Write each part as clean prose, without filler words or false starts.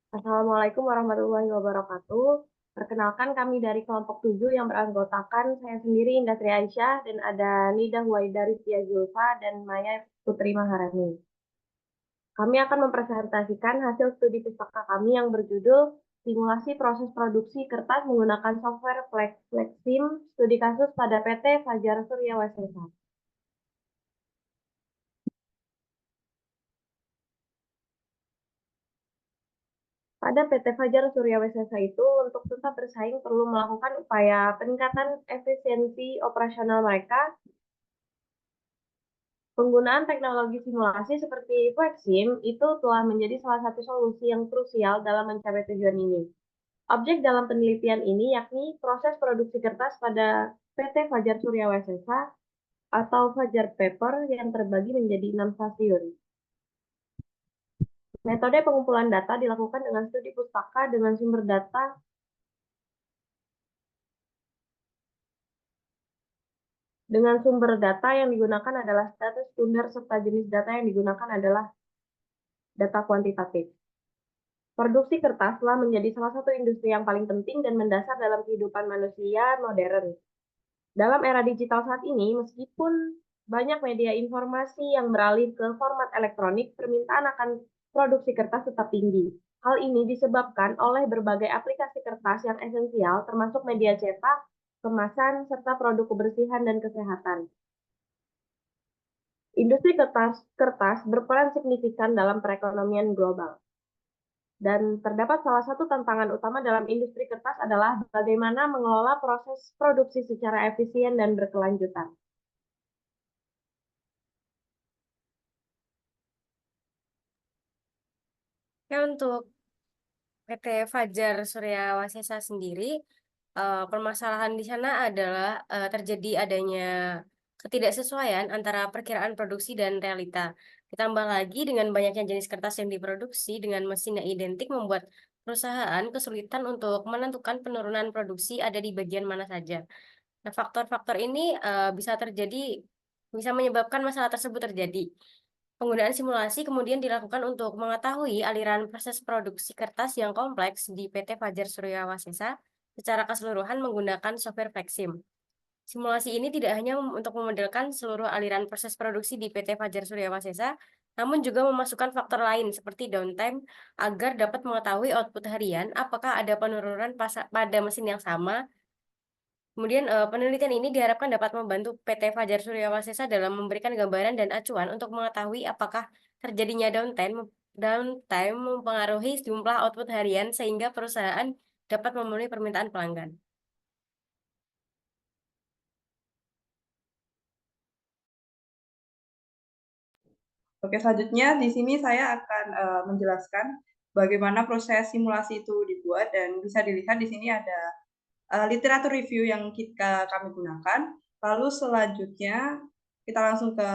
Assalamualaikum warahmatullahi wabarakatuh. Perkenalkan kami dari kelompok 7 yang beranggotakan saya sendiri Indra Aisyah dan ada Nida Huwaida Rizkia Zulfa dan Maya Putri Maharani. Kami akan mempresentasikan hasil studi pustaka kami yang berjudul Simulasi Proses Produksi Kertas Menggunakan Software Flexim Studi Kasus pada PT Fajar Surya Wesesa. Pada PT Fajar Surya Wesesa itu, untuk tetap bersaing perlu melakukan upaya peningkatan efisiensi operasional mereka. Penggunaan teknologi simulasi seperti Flexim itu telah menjadi salah satu solusi yang krusial dalam mencapai tujuan ini. Objek dalam penelitian ini yakni proses produksi kertas pada PT Fajar Surya Wesesa atau Fajar Paper yang terbagi menjadi 6 stasiun. Metode pengumpulan data dilakukan dengan studi pustaka dengan sumber data yang digunakan adalah status tunder serta jenis data yang digunakan adalah data kuantitatif. Produksi kertas telah menjadi salah satu industri yang paling penting dan mendasar dalam kehidupan manusia modern. Dalam era digital saat ini, meskipun banyak media informasi yang beralih ke format elektronik, permintaan akan produksi kertas tetap tinggi. Hal ini disebabkan oleh berbagai aplikasi kertas yang esensial, termasuk media cetak, kemasan, serta produk kebersihan dan kesehatan. Industri kertas berperan signifikan dalam perekonomian global. Dan terdapat salah satu tantangan utama dalam industri kertas adalah bagaimana mengelola proses produksi secara efisien dan berkelanjutan. Ya, untuk PT Fajar Surya Wasesa sendiri, permasalahan di sana adalah terjadi adanya ketidaksesuaian antara perkiraan produksi dan realita. Ditambah lagi dengan banyaknya jenis kertas yang diproduksi dengan mesin yang identik membuat perusahaan kesulitan untuk menentukan penurunan produksi ada di bagian mana saja. Nah, faktor-faktor ini bisa menyebabkan masalah tersebut terjadi. Penggunaan simulasi kemudian dilakukan untuk mengetahui aliran proses produksi kertas yang kompleks di PT Fajar Surya Wasesa secara keseluruhan menggunakan software Flexim. Simulasi ini tidak hanya untuk memodelkan seluruh aliran proses produksi di PT Fajar Surya Wasesa, namun juga memasukkan faktor lain seperti downtime agar dapat mengetahui output harian apakah ada penurunan pada mesin yang sama. Kemudian penelitian ini diharapkan dapat membantu PT Fajar Surya Wasesa dalam memberikan gambaran dan acuan untuk mengetahui apakah terjadinya downtime mempengaruhi jumlah output harian sehingga perusahaan dapat memenuhi permintaan pelanggan. Oke, selanjutnya di sini saya akan menjelaskan bagaimana proses simulasi itu dibuat dan bisa dilihat di sini ada literatur review yang kami gunakan. Lalu selanjutnya kita langsung ke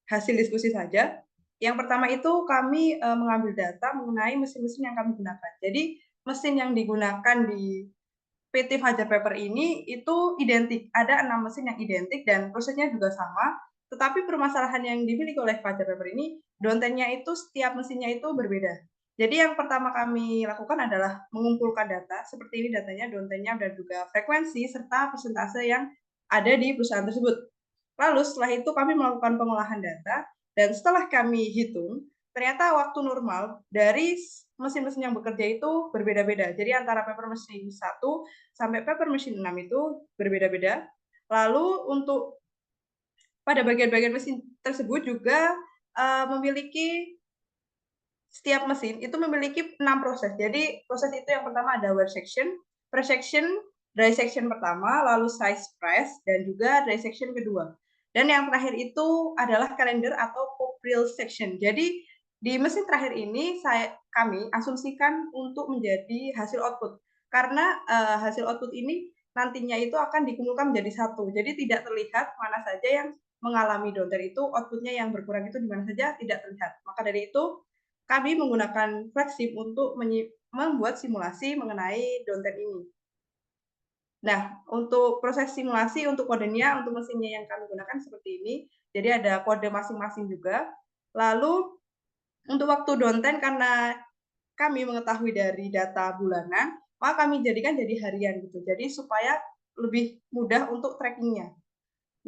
hasil diskusi saja. Yang pertama itu kami mengambil data mengenai mesin-mesin yang kami gunakan. Jadi mesin yang digunakan di PT Fajar Paper ini itu identik. Ada 6 mesin yang identik dan prosesnya juga sama. Tetapi permasalahan yang dimiliki oleh Fajar Paper ini, downtime-nya itu setiap mesinnya itu berbeda. Jadi yang pertama kami lakukan adalah mengumpulkan data, seperti ini datanya, downtime-nya dan juga frekuensi serta persentase yang ada di perusahaan tersebut. Lalu setelah itu kami melakukan pengolahan data dan setelah kami hitung, ternyata waktu normal dari mesin-mesin yang bekerja itu berbeda-beda. Jadi antara paper mesin 1 sampai paper mesin 6 itu berbeda-beda. Lalu untuk pada bagian-bagian mesin tersebut juga memiliki setiap mesin itu memiliki 6 proses. Jadi proses itu yang pertama ada wear section, press section, dry section pertama, lalu size press, dan juga dry section kedua. Dan yang terakhir itu adalah calendar atau popril section. Jadi di mesin terakhir ini kami asumsikan untuk menjadi hasil output. Karena hasil output ini nantinya itu akan dikumpulkan menjadi satu. Jadi tidak terlihat mana saja yang mengalami downtime itu, outputnya yang berkurang itu di mana saja tidak terlihat. Maka dari itu kami menggunakan Flexim untuk membuat simulasi mengenai downtime ini. Nah, untuk proses simulasi, untuk kodenya, untuk mesinnya yang kami gunakan seperti ini. Jadi ada kode masing-masing juga. Lalu untuk waktu downtime, karena kami mengetahui dari data bulanan, maka kami jadikan jadi harian gitu. Jadi supaya lebih mudah untuk trackingnya.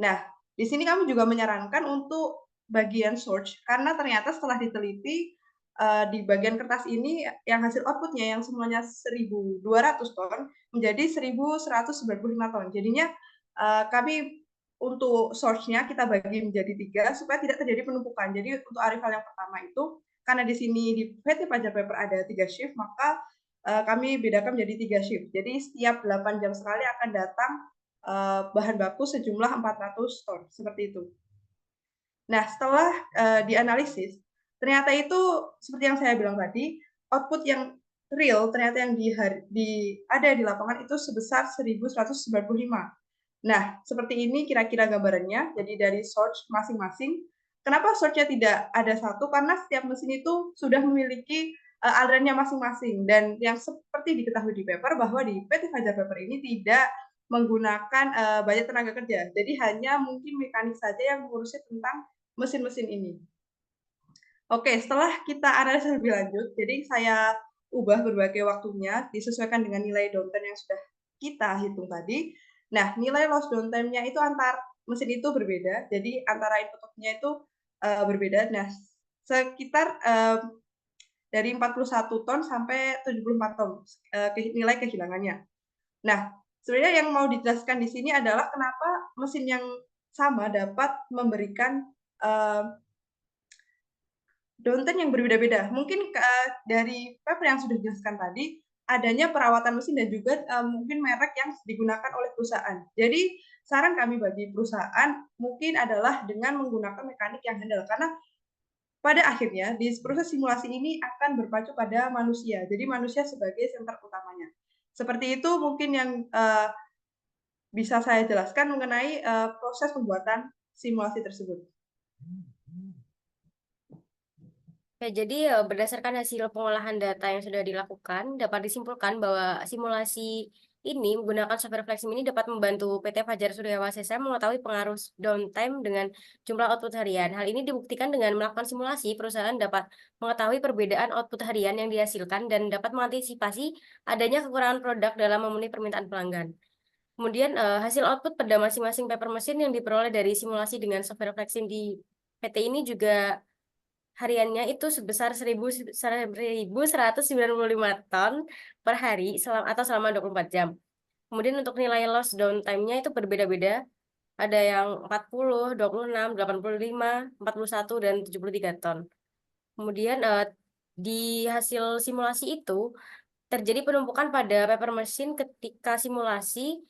Nah, di sini kami juga menyarankan untuk bagian search, karena ternyata setelah diteliti, di bagian kertas ini yang hasil output-nya yang semuanya 1.200 ton menjadi 1.195 ton. Jadinya, kami untuk source-nya kita bagi menjadi 3 supaya tidak terjadi penumpukan. Jadi untuk arifal yang pertama itu, karena di sini di PT Fajar Paper ada 3 shift, maka, kami bedakan menjadi 3 shift. Jadi setiap 8 jam sekali akan datang bahan baku sejumlah 400 ton, seperti itu. Nah, setelah dianalisis, ternyata itu seperti yang saya bilang tadi, output yang real ternyata yang ada di lapangan itu sebesar 1.195. Nah, seperti ini kira-kira gambarannya. Jadi dari source masing-masing. Kenapa source-nya tidak ada satu? Karena setiap mesin itu sudah memiliki alirannya masing-masing. Dan yang seperti diketahui di paper bahwa di PT Fajar Paper ini tidak menggunakan banyak tenaga kerja. Jadi hanya mungkin mekanik saja yang mengurusi tentang mesin-mesin ini. Oke, setelah kita analisis lebih lanjut, jadi saya ubah berbagai waktunya disesuaikan dengan nilai downtime yang sudah kita hitung tadi. Nah, nilai loss downtime-nya itu antar mesin itu berbeda, jadi antara input-output-nya itu berbeda. Nah, sekitar dari 41 ton sampai 74 ton nilai kehilangannya. Nah, sebenarnya yang mau dijelaskan di sini adalah kenapa mesin yang sama dapat memberikan downtime yang berbeda-beda. Mungkin dari paper yang sudah dijelaskan tadi, adanya perawatan mesin dan juga mungkin merek yang digunakan oleh perusahaan. Jadi saran kami bagi perusahaan mungkin adalah dengan menggunakan mekanik yang handal, karena pada akhirnya di proses simulasi ini akan berpacu pada manusia. Jadi manusia sebagai senter utamanya. Seperti itu mungkin yang bisa saya jelaskan mengenai proses pembuatan simulasi tersebut. Ya, jadi berdasarkan hasil pengolahan data yang sudah dilakukan, dapat disimpulkan bahwa simulasi ini menggunakan software Flexim ini dapat membantu PT Fajar Surya Wasesa mengetahui pengaruh downtime dengan jumlah output harian. Hal ini dibuktikan dengan melakukan simulasi, perusahaan dapat mengetahui perbedaan output harian yang dihasilkan dan dapat mengantisipasi adanya kekurangan produk dalam memenuhi permintaan pelanggan. Kemudian hasil output pada masing-masing paper mesin yang diperoleh dari simulasi dengan software Flexim di PT ini juga hariannya itu sebesar 1.195 ton per hari atau selama 24 jam. Kemudian untuk nilai loss downtime-nya itu berbeda-beda. Ada yang 40, 26, 85, 41, dan 73 ton. Kemudian di hasil simulasi itu terjadi penumpukan pada paper mesin ketika simulasi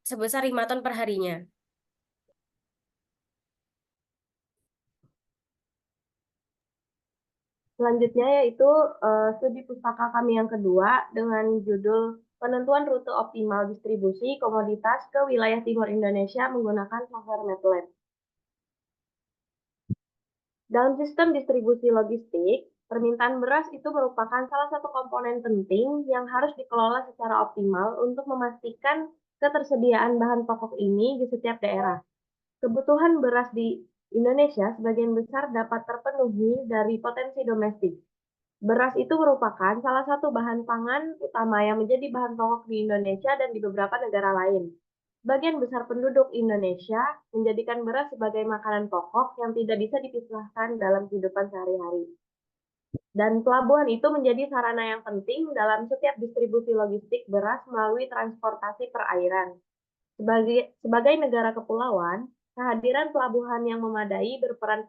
sebesar 5 ton per harinya. Selanjutnya yaitu studi pustaka kami yang kedua dengan judul Penentuan Rute Optimal Distribusi Komoditas ke Wilayah Timur Indonesia menggunakan software MATLAB. Dalam sistem distribusi logistik, permintaan beras itu merupakan salah satu komponen penting yang harus dikelola secara optimal untuk memastikan ketersediaan bahan pokok ini di setiap daerah. Kebutuhan beras di Indonesia sebagian besar dapat terpenuhi dari potensi domestik. Beras itu merupakan salah satu bahan pangan utama yang menjadi bahan pokok di Indonesia dan di beberapa negara lain. Bagian besar penduduk Indonesia menjadikan beras sebagai makanan pokok yang tidak bisa dipisahkan dalam kehidupan sehari-hari. Dan pelabuhan itu menjadi sarana yang penting dalam setiap distribusi logistik beras melalui transportasi perairan. Sebagai negara kepulauan, kehadiran pelabuhan yang memadai berperan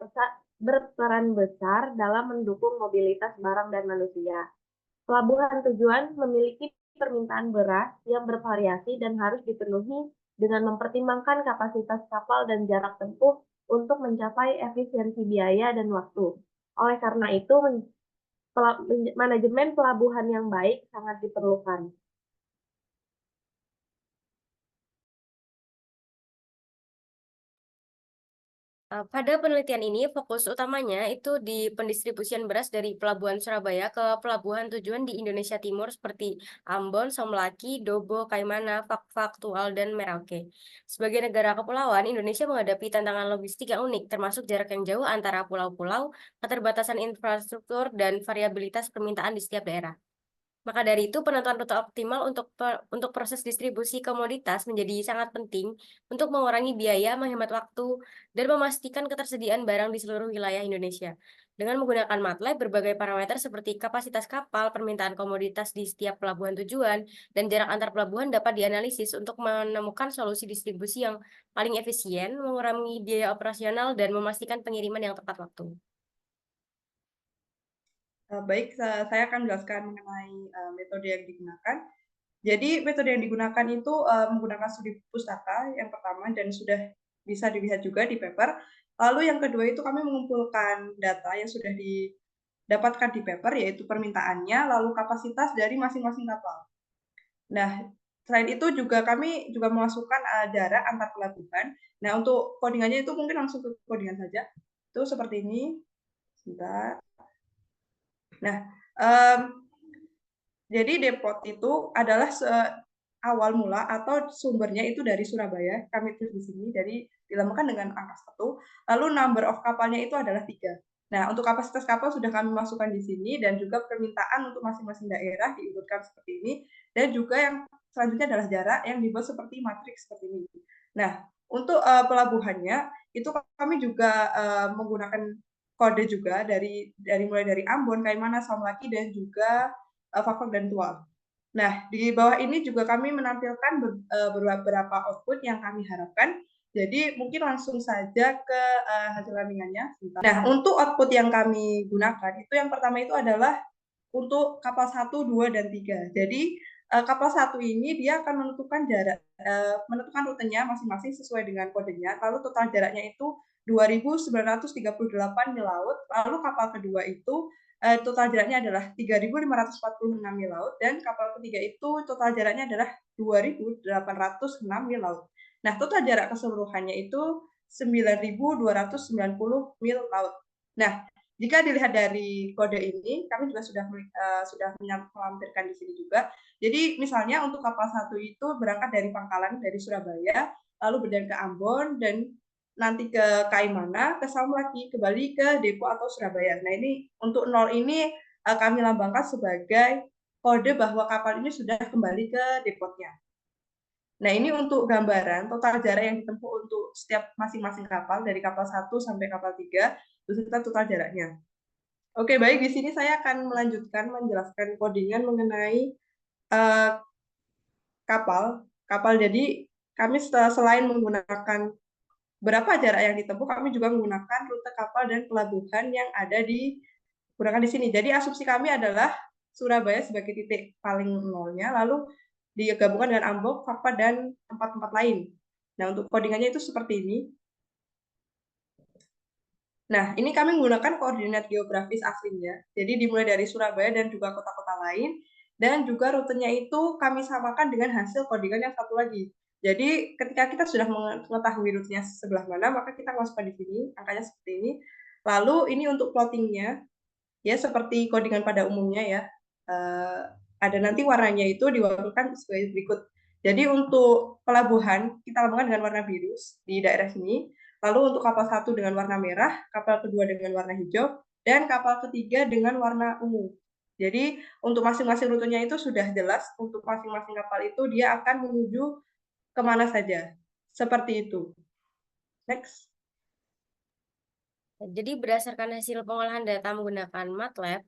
besar dalam mendukung mobilitas barang dan manusia. Pelabuhan tujuan memiliki permintaan beras yang bervariasi dan harus dipenuhi dengan mempertimbangkan kapasitas kapal dan jarak tempuh untuk mencapai efisiensi biaya dan waktu. Oleh karena itu, manajemen pelabuhan yang baik sangat diperlukan. Pada penelitian ini, fokus utamanya itu di pendistribusian beras dari Pelabuhan Surabaya ke pelabuhan tujuan di Indonesia Timur seperti Ambon, Somlaki, Dobo, Kaimana, Fak-Fak, Tual, dan Merauke. Sebagai negara kepulauan, Indonesia menghadapi tantangan logistik yang unik, termasuk jarak yang jauh antara pulau-pulau, keterbatasan infrastruktur, dan variabilitas permintaan di setiap daerah. Maka dari itu, penentuan rute optimal untuk proses distribusi komoditas menjadi sangat penting untuk mengurangi biaya, menghemat waktu, dan memastikan ketersediaan barang di seluruh wilayah Indonesia. Dengan menggunakan MATLAB, berbagai parameter seperti kapasitas kapal, permintaan komoditas di setiap pelabuhan tujuan, dan jarak antar pelabuhan dapat dianalisis untuk menemukan solusi distribusi yang paling efisien, mengurangi biaya operasional, dan memastikan pengiriman yang tepat waktu. Baik, saya akan menjelaskan mengenai metode yang digunakan. Jadi metode yang digunakan itu menggunakan studi pustaka yang pertama dan sudah bisa dilihat juga di paper. Lalu yang kedua itu kami mengumpulkan data yang sudah didapatkan di paper, yaitu permintaannya, lalu kapasitas dari masing-masing kapal. Nah, selain itu juga kami juga memasukkan jarak antar pelabuhan. Nah, untuk codingannya itu mungkin langsung ke codingan saja. Itu seperti ini. Sebentar. Nah, jadi depot itu adalah awal mula atau sumbernya itu dari Surabaya. Kami tulis di sini, jadi dilambangkan dengan angka 1. Lalu number of kapalnya itu adalah 3. Nah, untuk kapasitas kapal sudah kami masukkan di sini dan juga permintaan untuk masing-masing daerah diurutkan seperti ini. Dan juga yang selanjutnya adalah jarak yang dibuat seperti matriks seperti ini. Nah, untuk pelabuhannya itu kami juga menggunakan kode juga dari mulai dari Ambon, Kaimana, Somlaki dan juga Fak-Fak dan Tual. Nah, di bawah ini juga kami menampilkan beberapa output yang kami harapkan. Jadi mungkin langsung saja ke hasil landingannya. Nah, untuk output yang kami gunakan itu yang pertama itu adalah untuk kapal 1, 2, dan 3. Jadi kapal 1 ini dia akan menentukan jarak, menentukan rutenya masing-masing sesuai dengan kodenya. Lalu total jaraknya itu 2.938 mil laut. Lalu kapal kedua itu total jaraknya adalah 3.546 mil laut dan kapal ketiga itu total jaraknya adalah 2.806 mil laut. Nah, total jarak keseluruhannya itu 9.290 mil laut. Nah, jika dilihat dari kode ini, kami juga sudah melampirkan di sini juga. Jadi misalnya untuk kapal 1 itu berangkat dari Pangkalan dari Surabaya, lalu berjalan ke Ambon dan nanti ke Kaimana, ke Samlaki, kembali ke Depo atau Surabaya. Nah, ini untuk 0 ini kami lambangkan sebagai kode bahwa kapal ini sudah kembali ke depotnya. Nah, ini untuk gambaran total jarak yang ditempuh untuk setiap masing-masing kapal dari kapal 1 sampai kapal 3 beserta total jaraknya. Oke, baik. Di sini saya akan melanjutkan menjelaskan codingan mengenai kapal. Jadi kami selain menggunakan berapa jarak yang ditempuh, kami juga menggunakan rute kapal dan pelabuhan yang ada digunakan di sini. Jadi asumsi kami adalah Surabaya sebagai titik paling nolnya, lalu digabungkan dengan Ambon, Fakfa, dan tempat-tempat lain. Nah, untuk codingannya itu seperti ini. Nah, ini kami menggunakan koordinat geografis aslinya. Jadi dimulai dari Surabaya dan juga kota-kota lain. Dan juga rutenya itu kami samakan dengan hasil codingan yang satu lagi. Jadi ketika kita sudah mengetahui rutenya sebelah mana, maka kita masukkan di sini, angkanya seperti ini. Lalu ini untuk plottingnya, ya seperti codingan pada umumnya ya. Ada nanti warnanya itu diwarnakan sebagai berikut. Jadi untuk pelabuhan, kita lambangkan dengan warna biru di daerah sini. Lalu untuk kapal 1 dengan warna merah, kapal kedua dengan warna hijau, dan kapal ketiga dengan warna ungu. Jadi untuk masing-masing rutenya itu sudah jelas, untuk masing-masing kapal itu dia akan menuju kemana saja. Seperti itu. Next. Jadi berdasarkan hasil pengolahan data menggunakan MATLAB,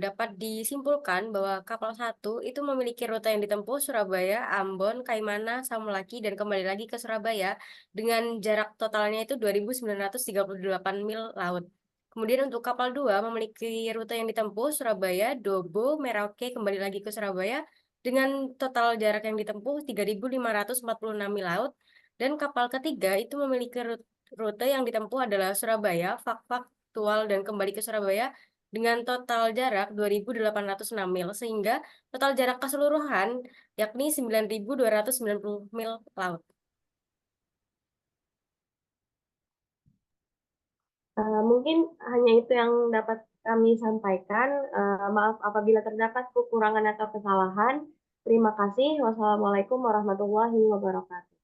dapat disimpulkan bahwa kapal 1 itu memiliki rute yang ditempuh Surabaya, Ambon, Kaimana, Samulaki, dan kembali lagi ke Surabaya dengan jarak totalnya itu 2.938 mil laut. Kemudian untuk kapal 2 memiliki rute yang ditempuh Surabaya, Dobo, Merauke, kembali lagi ke Surabaya dengan total jarak yang ditempuh 3.546 mil laut. Dan kapal ketiga itu memiliki rute yang ditempuh adalah Surabaya, Fak-Fak, Tual, dan kembali ke Surabaya dengan total jarak 2.806 mil, sehingga total jarak keseluruhan yakni 9.290 mil laut. Mungkin hanya itu yang dapat kami sampaikan. Maaf apabila terdapat kekurangan atau kesalahan. Terima kasih. Wassalamualaikum warahmatullahi wabarakatuh.